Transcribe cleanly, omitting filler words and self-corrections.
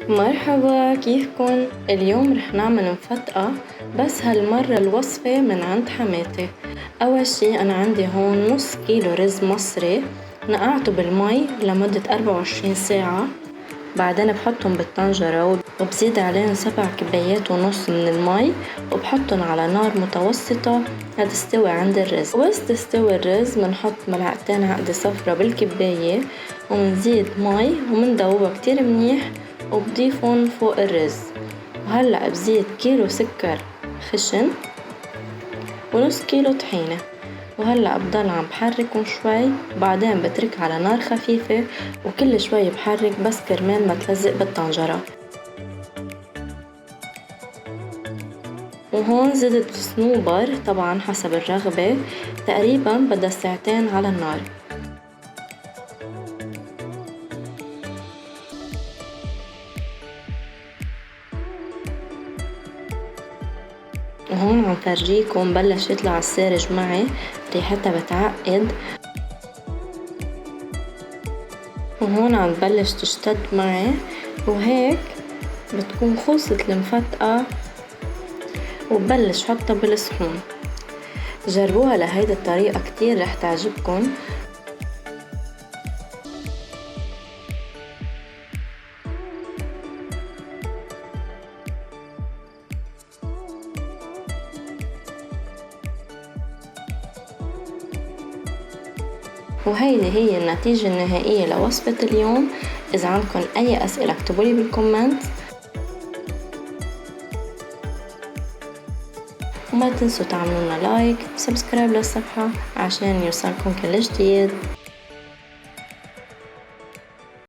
مرحبا، كيفكن؟ اليوم رح نعمل مفتقة، بس هالمرة الوصفة من عند حماتي. أول شي أنا عندي هون نص كيلو رز مصري نقعته بالمي لمدة 24 ساعة، بعدين بحطهم بالطنجرة وبزيد عليهم 7 كبايات ونص من المي وبحطهم على نار متوسطة لتستوي عند الرز. وبس تستوي الرز منحط ملعقتين عقدة صفرة بالكباية ومنزيد مي ومندوبها كتير منيح وبضيفهم فوق الرز. وهلأ بزيد كيلو سكر خشن ونص كيلو طحينة، وهلأ بضل عم بحركهم شوي، بعدين بترك على نار خفيفة وكل شوي بحرك بس كرمال ما تلزق بالطنجرة. وهون زدت صنوبر طبعا حسب الرغبة، تقريبا بدها ساعتين على النار. وهون عم فرجيكم بلش يطلع السارج معي، ريحتها بتعقد، وهون عم تبلش تشتد معي، وهيك بتكون خلصت المفتقة وببلش حطها بالصحون. جربوها لهيدي الطريقة كتير رح تعجبكن. وهيدي هي النتيجة النهائية لوصفة اليوم. إذا عندكم أي أسئلة اكتبولي بالكومنت، وما تنسوا تعملونا لايك وسبسكرايب للصفحة عشان يوصلكم كل جديد.